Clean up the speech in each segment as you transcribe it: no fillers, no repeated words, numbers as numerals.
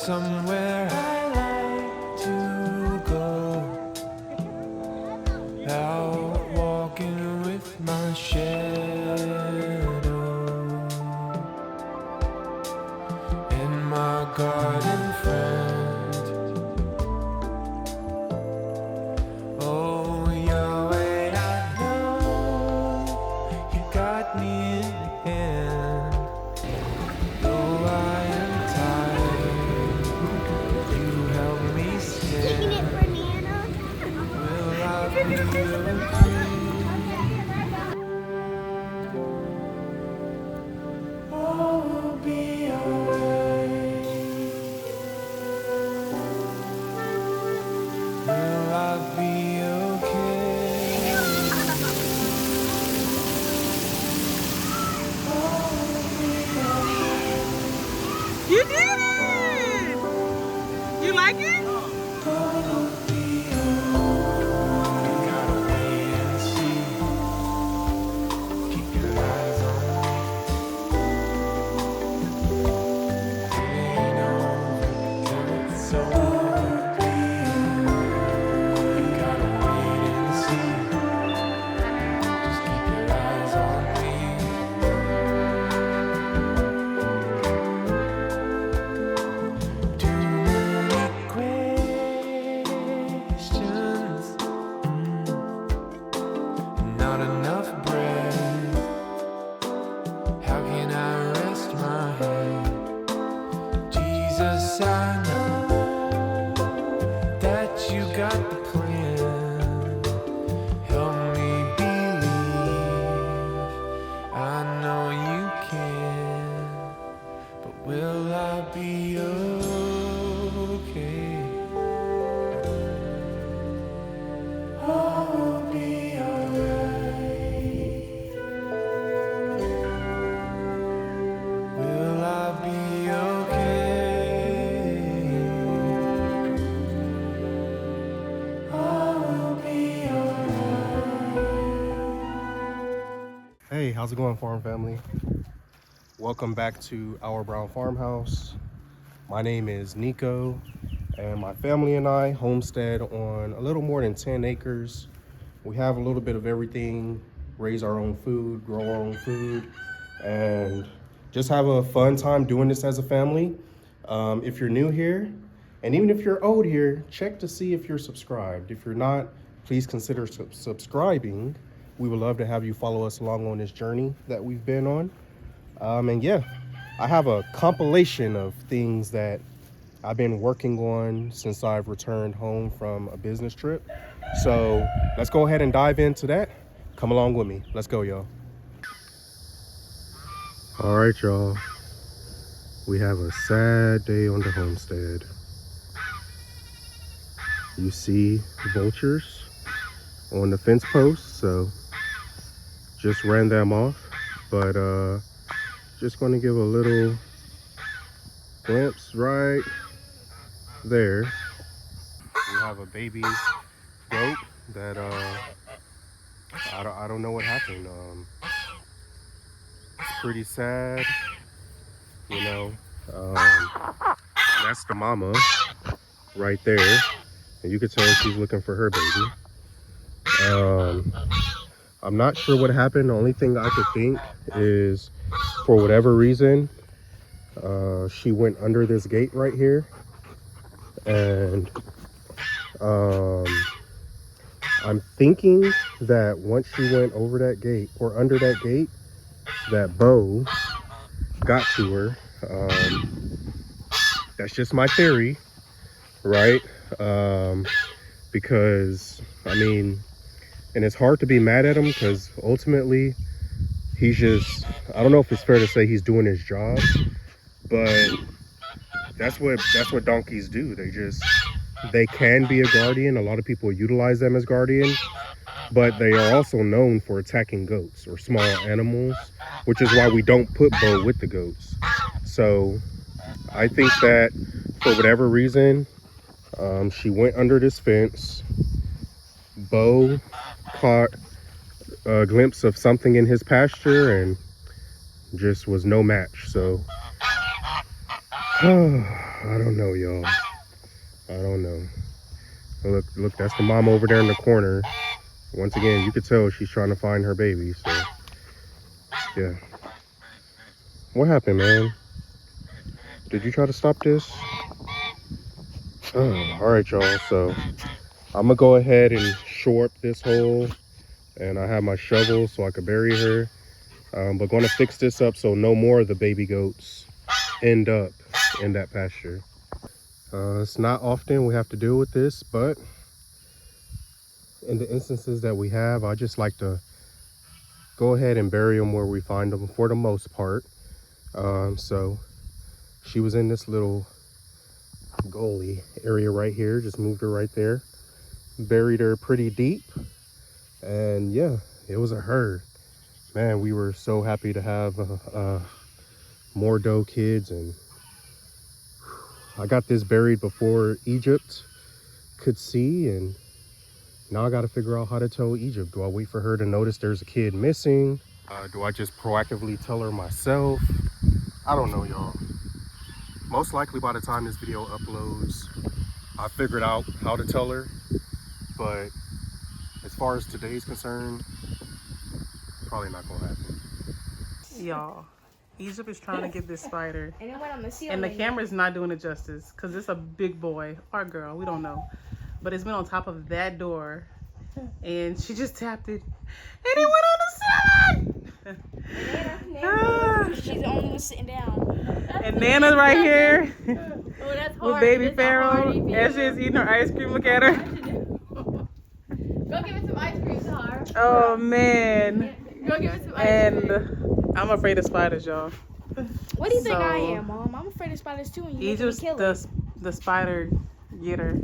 somewhere I like to go, out walking with my shadow and my garden friend. Oh Yahweh, I know you got me in hand. Though I am tired, you help me stand. Taking it for Nana. Will I be okay? All will be alright. Will I be okay? All will be alright. You did it! You like it? All will be alright. You gotta wait and see. Keep your eyes on me. It ain't over till it's over. You gotta wait and see. Just keep your eyes on me. Too many questions, and not enough bread. How can I rest my head? Jesus, I know that you got the plan. Help me believe. I know you can, but will I be okay? All will be alright. Will I be okay? All will be alright. Hey, how's it going, farm family? Welcome back to Our Brown Farmhouse. My name is Nico, and my family and I homestead on a little more than 10 acres. We have a little bit of everything, raise our own food, grow our own food, and just have a fun time doing this as a family. If you're new here, and even if you're old here, check to see if you're subscribed. If you're not, please consider subscribing. We would love to have you follow us along on this journey that we've been on. And yeah, I have a compilation of things that I've been working on since I've returned home from a business trip. So let's go ahead and dive into that. Come along with me. Let's go, y'all. All right, y'all. We have a sad day on the homestead. You see vultures on the fence posts, so just ran them off. But just going to give a little glimpse right there. We have a baby goat that I don't know what happened. It's pretty sad, you know. That's the mama right there, and you can tell she's looking for her baby. I'm not sure what happened. The only thing I could think is, for whatever reason, she went under this gate right here, and I'm thinking that once she went over that gate or under that gate, that Bo got to her. That's just my theory, right? Because I mean, and it's hard to be mad at him because ultimately he's just, I don't know if it's fair to say he's doing his job, but that's what donkeys do. They can be a guardian. A lot of people utilize them as guardians, but they are also known for attacking goats or small animals, which is why we don't put Bo with the goats. So I think that for whatever reason, she went under this fence. Bo caught a glimpse of something in his pasture and just was no match. So I don't know, y'all. I don't know. Look, that's the mom over there in the corner. Once again, you could tell she's trying to find her baby. So, yeah. What happened, man? Did you try to stop this? All right, y'all. So, I'm going to go ahead and shore up this hole. And I have my shovel so I could bury her. But going to fix this up so no more of the baby goats end up in that pasture. It's not often we have to deal with this, but in the instances that we have, I just like to go ahead and bury them where we find them for the most part. So she was in this little goalie area right here, just moved her right there, buried her pretty deep, and yeah, it was a herd. Man, we were so happy to have more doe kids, and I got this buried before Egypt could see, and now I got to figure out how to tell Egypt. Do I wait for her to notice there's a kid missing? Do I just proactively tell her myself? I don't know, y'all. Most likely by the time this video uploads, I figured out how to tell her. But as far as today's concerned, probably not gonna happen. Y'all, Egypt is trying to get this spider. And it went on the ceiling. And the camera's not doing it justice because it's a big boy or girl, we don't know. But it's been on top of that door and she just tapped it and it went on the ceiling. Nana, she's the only one sitting down. And Nana's right here Oh, that's hard. with baby That's Pharaoh as she's eating her ice cream. Look at her. Go give it some ice cream, Sahar. Oh man. Go give it some ice cream. And I'm afraid of spiders, y'all. What do you think I am, Mom? I'm afraid of spiders too. And you Egypt's kill it. the spider getter.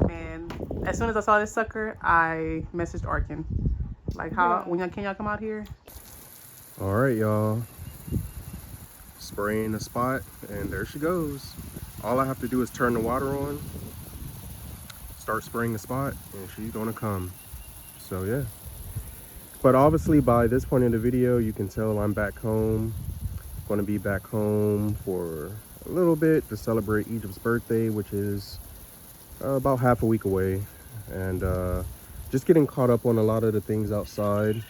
And as soon as I saw this sucker, I messaged Arkin. Like, how, can y'all come out here? All right, y'all. Spraying the spot, and there she goes. All I have to do is turn the water on, start spraying the spot, and she's gonna come. So yeah. But obviously by this point in the video, you can tell I'm back home. Gonna be back home for a little bit to celebrate Egypt's birthday, which is about half a week away. And just getting caught up on a lot of the things outside.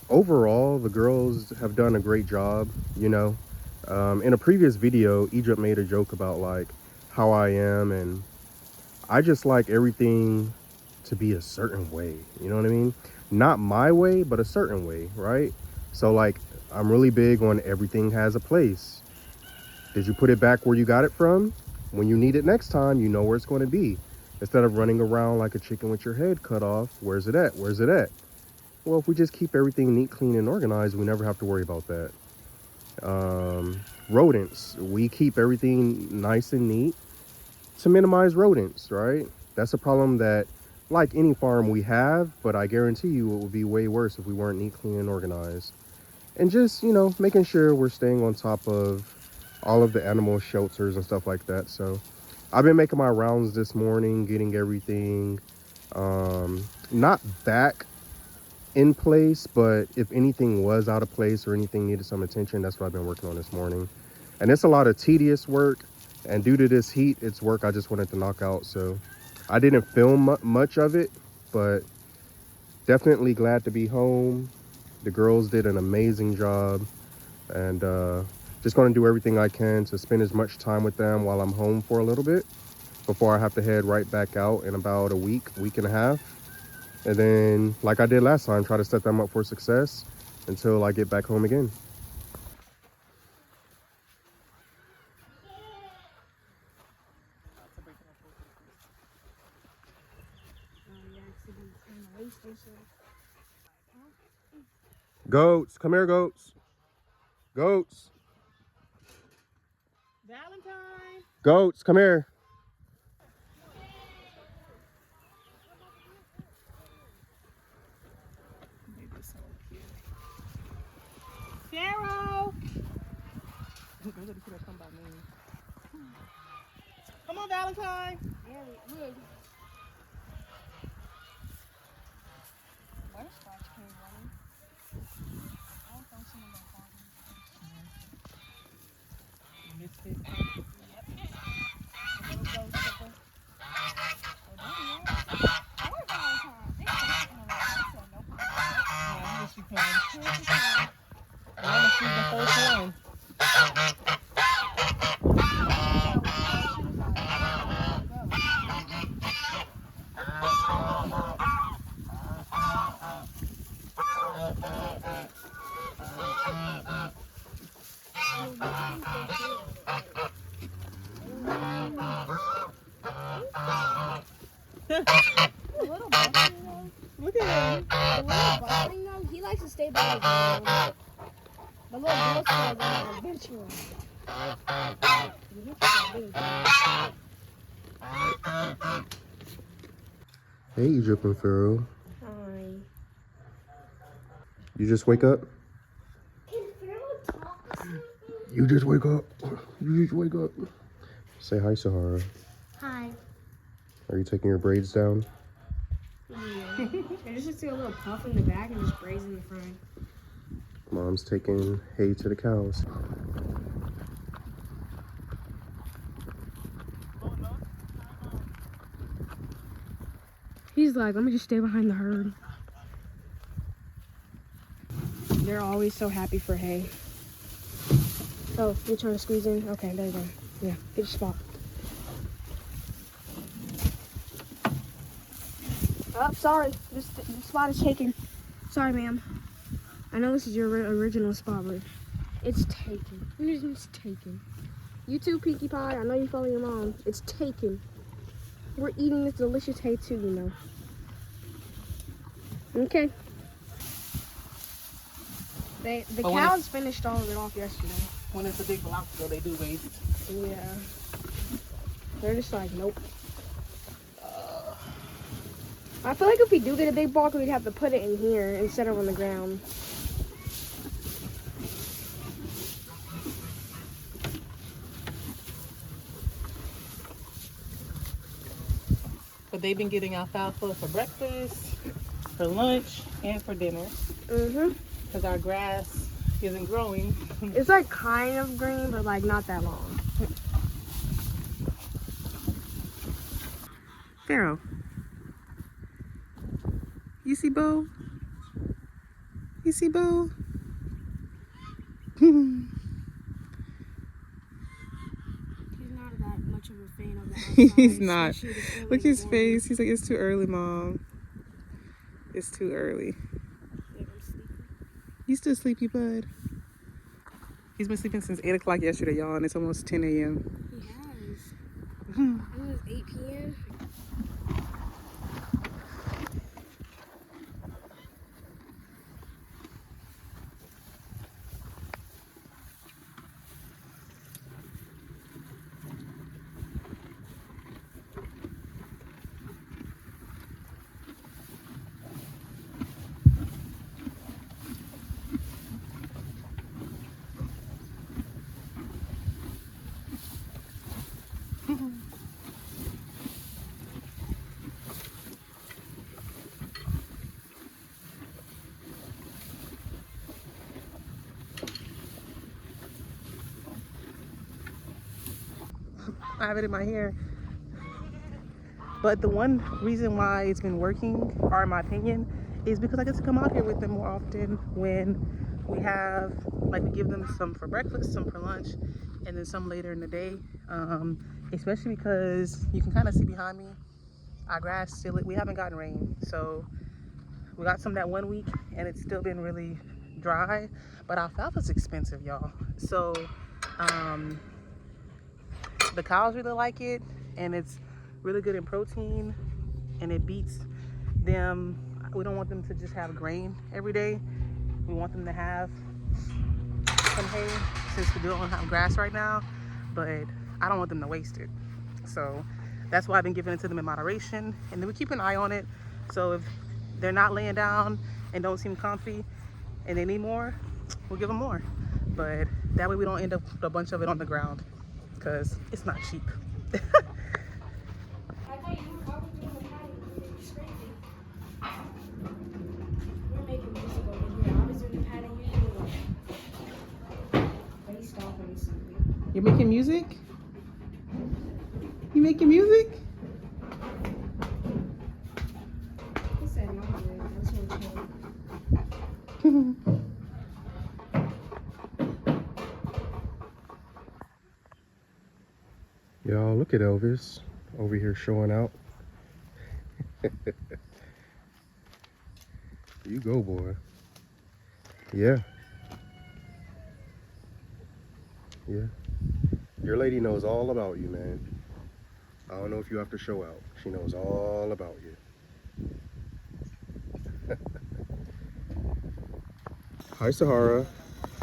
Overall, the girls have done a great job, you know. In a previous video, Egypt made a joke about like how I am, and I just like everything to be a certain way, you know what I mean? Not my way, but a certain way, right? So like, I'm really big on everything has a place. Did you put it back where you got it from? When you need it next time, you know where it's going to be. Instead of running around like a chicken with your head cut off, where's it at? Where's it at? Well, if we just keep everything neat, clean, and organized, we never have to worry about that. Rodents, we keep everything nice and neat to minimize rodents, right? That's a problem that, like any farm, we have, but I guarantee you it would be way worse if we weren't neat, clean, and organized. And just, you know, making sure we're staying on top of all of the animal shelters and stuff like that. So I've been making my rounds this morning, getting everything not back in place, but if anything was out of place or anything needed some attention, that's what I've been working on this morning. And it's a lot of tedious work, and due to this heat, it's work I just wanted to knock out. So I didn't film much of it, but definitely glad to be home. The girls did an amazing job, and just going to do everything I can to spend as much time with them while I'm home for a little bit before I have to head right back out in about a week and a half. And then, like I did last time, try to set them up for success until I get back home again. Goats, come here, goats. Goats. Valentine. Goats, come here. Pharaoh. Come on, Valentine. Yeah, look. Where's Scotch King running? I don't think someone got She's the first one. The little buffalo, Look at him. the little buffalo, he likes to stay by his mom. The little girl still goes on adventure. Hey, Egypt and Pharaoh. Hi. You just wake up? Can Pharaoh talk? You just wake up. You just wake up. Say hi, Sahara. Hi. Are you taking your braids down? Yeah. I just do a little puff in the back and just braids in the front. Mom's taking hay to the cows. He's like, let me just stay behind the herd. They're always so happy for hay. Oh, you're trying to squeeze in? Okay, there you go. Yeah, get your spot. Oh, sorry. This spot is taken. Sorry, ma'am. I know this is your original spot, but it's taken. It's taken. You too, Pinkie Pie. I know you follow your mom. It's taken. We're eating this delicious hay too, you know. Okay. The But when cows finished all of it off yesterday. When it's a big block, though, they do waste. Yeah. They're just like, nope. I feel like if we do get a big block, we'd have to put it in here instead of on the ground. But they've been getting alfalfa for breakfast, for lunch, and for dinner. Mm-hmm. Because our grass isn't growing. It's like kind of green, but like not that long. Pharaoh. You see Bo? You see Bo? He's not that much of a fan of the outside. He's not. especially this early Look at his in the morning. face. He's like, it's too early, Mom. It's too early. Yeah, I'm sleepy. You still sleepy, bud? He's been sleeping since 8 o'clock yesterday, y'all, and it's almost 10 a.m. He has. It was 8 p.m. I have it in my hair. But the one reason why it's been working, or in my opinion, is because I get to come out here with them more often when we have, like, we give them some for breakfast, some for lunch, and then some later in the day. Especially because you can kind of see behind me, our grass still, we haven't gotten rain. So we got some that 1 week and it's still been really dry, but alfalfa's expensive, y'all. So the cows really like it, and it's really good in protein, and it beats them. We don't want them to just have grain every day. We want them to have some hay, since we don't have grass right now, but I don't want them to waste it. So that's why I've been giving it to them in moderation, and then we keep an eye on it. So if they're not laying down and don't seem comfy and they need more, we'll give them more. But that way we don't end up with a bunch of it on the ground, because it's not cheap. I thought you were probably doing the patio. It's crazy. We're making music over here. I was doing the patio. You were like, but he stopped when he saw me. You're making music? You making music? He said no, man. That's what he told me. Y'all, look at Elvis over here showing out. You go, boy. Yeah. Yeah. Your lady knows all about you, man. I don't know if you have to show out. She knows all about you. Hi, Sahara.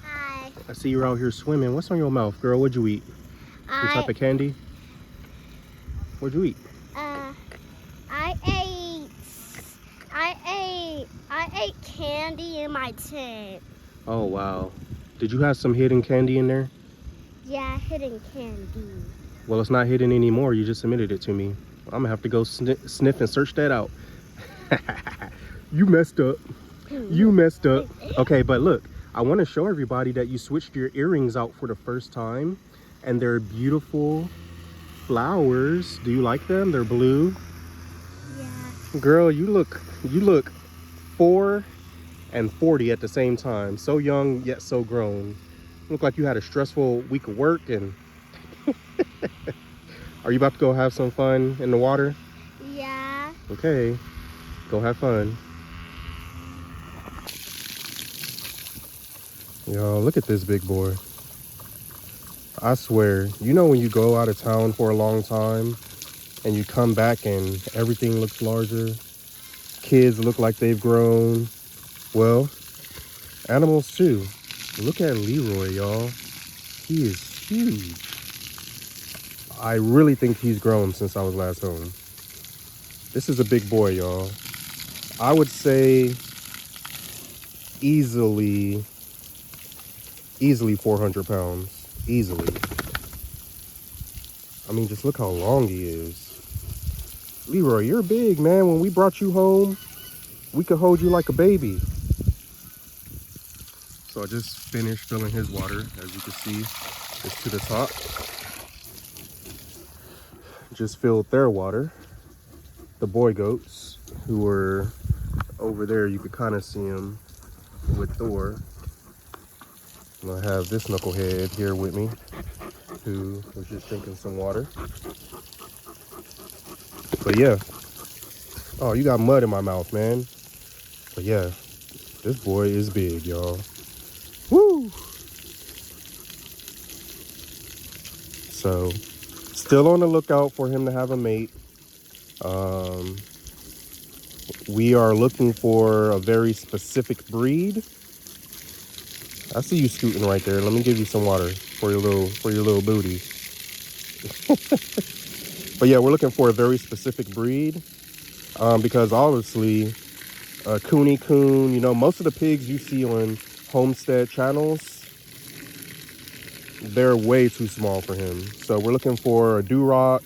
Hi. I see you're out here swimming. What's on your mouth, girl? What'd you eat? Some type of candy? What'd you eat? I ate candy in my tent. Oh, wow. Did you have some hidden candy in there? Yeah, hidden candy. Well, it's not hidden anymore. You just submitted it to me. I'm gonna have to go sniff and search that out. You messed up. You messed up. Okay, but look, I want to show everybody that you switched your earrings out for the first time, and they're beautiful flowers. Do you like them? They're blue. Yeah. Girl, you look 4 and 40 at the same time. So young yet so grown. Look like you had a stressful week of work. And are you about to go have some fun in the water? Yeah. Okay, go have fun. Yo, look at this big boy. I swear, you know when you go out of town for a long time and you come back and everything looks larger, kids look like they've grown. Well, animals too. Look at Leroy, y'all. He is huge. I really think he's grown since I was last home. This is a big boy, y'all. I would say easily 400 pounds. Easily. I mean, just look how long he is. Leroy, you're big, man. When we brought you home, we could hold you like a baby. So I just finished filling his water. As you can see, it's to the top. Just filled their water. The boy goats, who were over there, you could kind of see them with Thor. And I have this knucklehead here with me, who was just drinking some water. But yeah. Oh, you got mud in my mouth, man. But yeah, this boy is big, y'all. Woo! So, still on the lookout for him to have a mate. We are looking for a very specific breed. I see you scooting right there. Let me give you some water for your little booty. But yeah, we're looking for a very specific breed because obviously, Cooney Coon. You know, most of the pigs you see on Homestead channels, they're way too small for him. So we're looking for a Duroc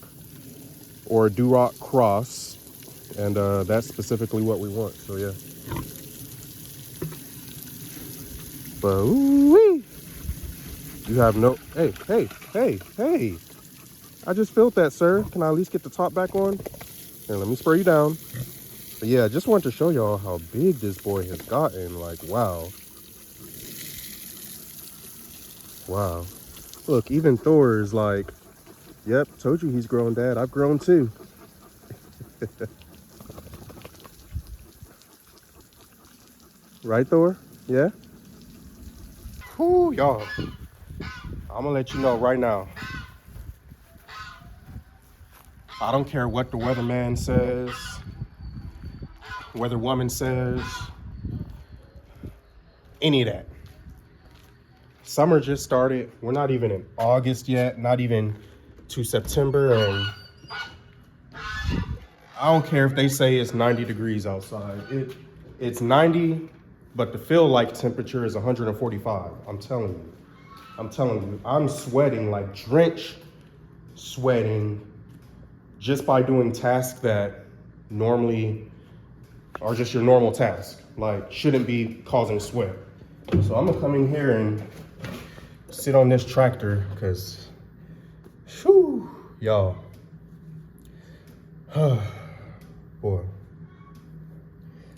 or a Duroc cross, and that's specifically what we want. So yeah. But ooh-wee. You have no, hey. I just filled that, sir. Can I at least get the top back on? Here, let me spray you down. But yeah, I just wanted to show y'all how big this boy has gotten. Like, wow. Wow. Look, even Thor is like, yep, told you he's grown, Dad. I've grown too. Right, Thor? Yeah? Whew, y'all. I'm gonna let you know right now. I don't care what the weatherman says, weatherwoman says, any of that. Summer just started. We're not even in August yet, not even to September, and I don't care if they say it's 90 degrees outside. It's 90, but the feel like temperature is 145. I'm telling you. I'm sweating, like drenched sweating, just by doing tasks that normally are just your normal task, like shouldn't be causing sweat. So I'm gonna come in here and sit on this tractor because, whew, y'all, boy.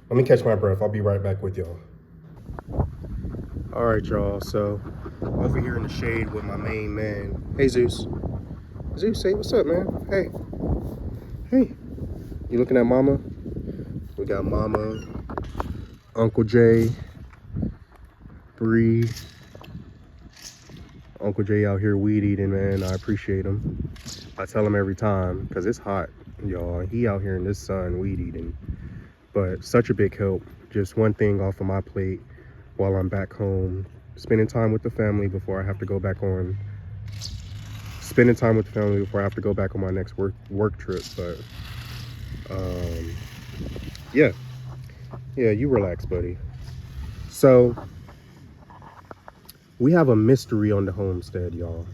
Let me catch my breath. I'll be right back with y'all. All right, y'all. So over here in the shade with my main man, Jesus. Zeus, say what's up, man. Hey. Hey. You looking at Mama? We got Mama, Uncle Jay, Bree. Uncle Jay out here weed eating, man. I appreciate him. I tell him every time, because it's hot, y'all. He out here in this sun weed eating. But such a big help. Just one thing off of my plate while I'm back home. Spending time with the family before I have to go back on. Spending time with the family before I have to go back on my next work trip. But, yeah. Yeah, you relax, buddy. So, we have a mystery on the homestead, y'all.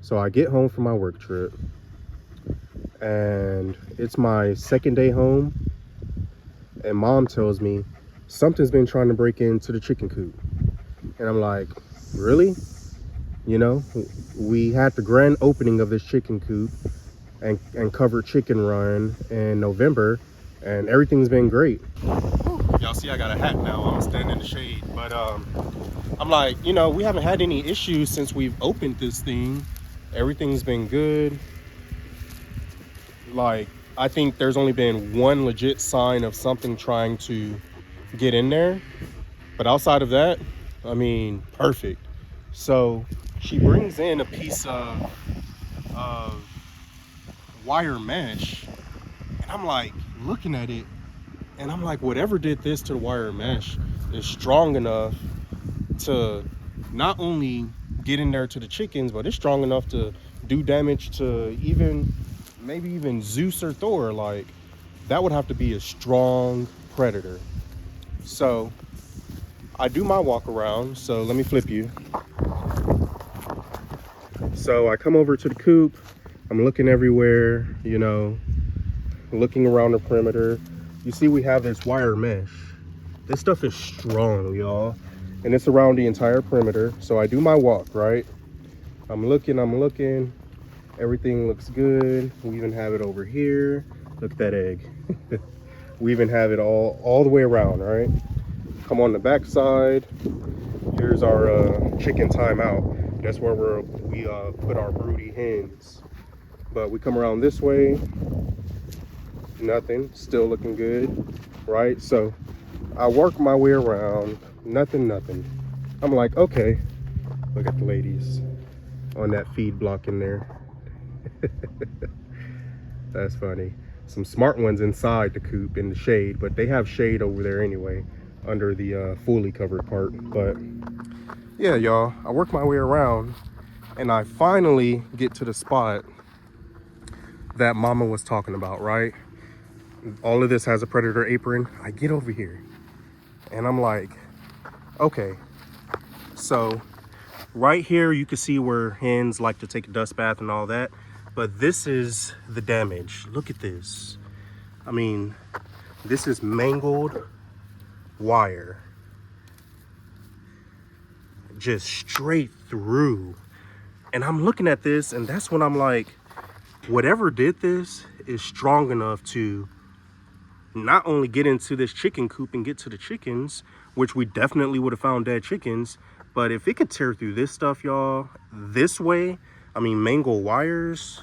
So I get home from my work trip and it's my second day home, and Mom tells me something's been trying to break into the chicken coop. And I'm like, really? You know, we had the grand opening of this chicken coop and covered chicken run in November, and everything's been great. Y'all see I got a hat now. I'm standing in the shade. But I'm like, you know, we haven't had any issues since we've opened this thing. Everything's been good. Like, I think there's only been one legit sign of something trying to get in there. But outside of that, I mean, perfect. So she brings in a piece of wire mesh. And I'm like, looking at it. And I'm like, whatever did this to the wire mesh is strong enough to not only get in there to the chickens, but it's strong enough to do damage to maybe even Zeus or Thor. Like, that would have to be a strong predator. So I do my walk around. So let me flip you. So I come over to the coop. I'm looking everywhere, you know, looking around the perimeter. You see we have this wire mesh. This stuff is strong, y'all. And it's around the entire perimeter. So I do my walk, right? I'm looking. Everything looks good. We even have it over here. Look at that egg. We even have it all the way around, right? Come on the back side. Here's our chicken timeout. That's where we put our broody hens. But we come around this way. Nothing. Still looking good, right? So I work my way around. Nothing. I'm like, okay. Look at the ladies on that feed block in there. That's funny. Some smart ones inside the coop in the shade, but they have shade over there anyway, under the fully covered part. But yeah, y'all, I work my way around and I finally get to the spot that Mama was talking about, right? All of this has a predator apron. I get over here and I'm like, okay, so right here you can see where hens like to take a dust bath and all that, but this is the damage. Look at this. I mean, this is mangled wire, just straight through. And I'm looking at this, and that's when I'm like, whatever did this is strong enough to not only get into this chicken coop and get to the chickens, which we definitely would have found dead chickens, but if it could tear through this stuff, y'all, this way, I mean, mangle wires,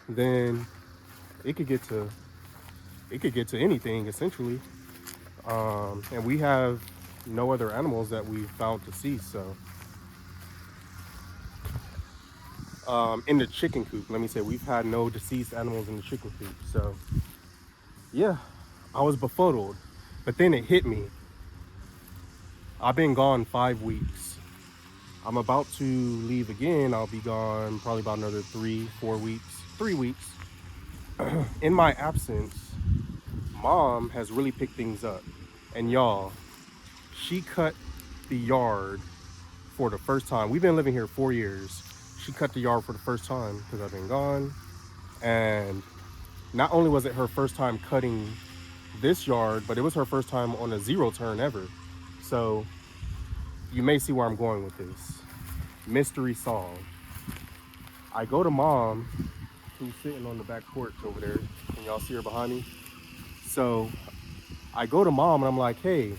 then it could get to anything essentially. And we have no other animals that we've found deceased. So in the chicken coop, let me say, we've had no deceased animals in the chicken coop. So yeah, I was befuddled, but then it hit me. I've been gone 5 weeks. I'm about to leave again. I'll be gone probably about another 3 weeks. In my absence, Mom has really picked things up. And y'all, she cut the yard for the first time. We've been living here 4 years. She cut the yard for the first time because I've been gone. And not only was it her first time cutting this yard, but it was her first time on a zero turn ever. So you may see where I'm going with this. Mystery solved. I go to Mom, who's sitting on the back porch over there. Can y'all see her behind me? So I go to Mom and I'm like, hey,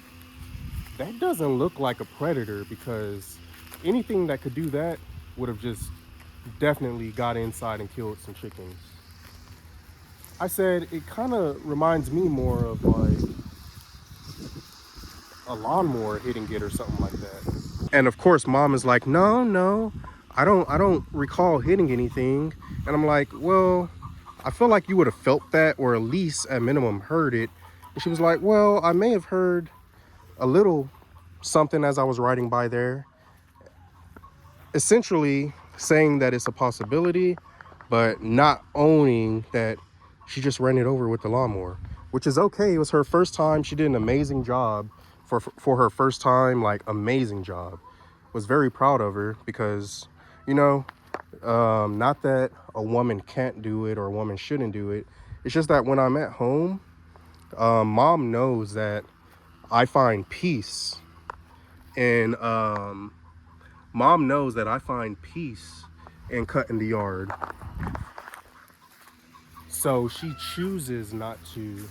that doesn't look like a predator because anything that could do that would have just definitely got inside and killed some chickens. I said it kind of reminds me more of like a lawnmower hitting it or something like that. And of course, mom is like, no, I don't recall hitting anything. And I'm like, well, I feel like you would have felt that, or at least at minimum heard it. And she was like, well, I may have heard a little something as I was riding by there, essentially saying that it's a possibility, but not owning that she just ran it over with the lawnmower, which is okay. It was her first time. She did an amazing job for her first time, like amazing job. Was very proud of her because, you know, not that a woman can't do it or a woman shouldn't do it. It's just that when I'm at home, mom knows that I find peace, and mom knows that I find peace in cutting the yard. So she chooses not to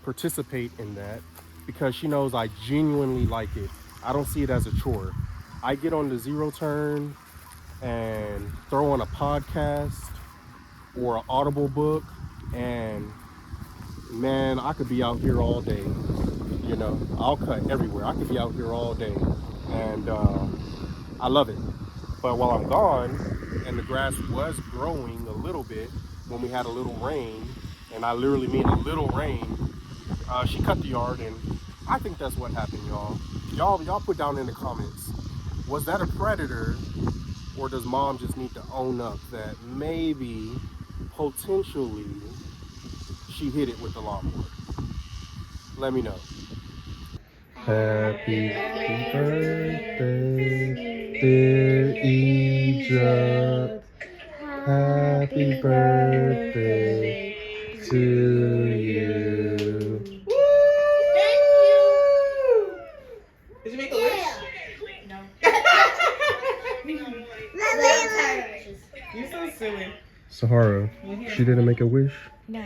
participate in that because she knows I genuinely like it. I don't see it as a chore. I get on the zero turn and throw on a podcast or an Audible book, and man, I could be out here all day. You know, I'll cut everywhere. I could be out here all day, and I love it. But while I'm gone, and the grass was growing a little bit when we had a little rain, and I literally mean a little rain, she cut the yard, and I think that's what happened, y'all. Y'all put down in the comments, was that a predator, or does mom just need to own up that maybe, potentially, she hit it with the lawnmower? Let me know. Happy birthday, dear Egypt. Happy birthday to you. Did you make a wish? You're so silly. Sahara, she didn't make a wish? No.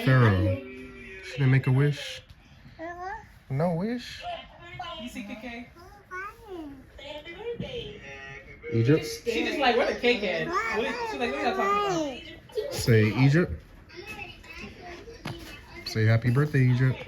Pharaoh, she didn't make a wish? No wish? You see KK? Egypt? She just like, where the cake at? She's like, what are y'all talking about? Say Egypt. Say happy birthday, Egypt.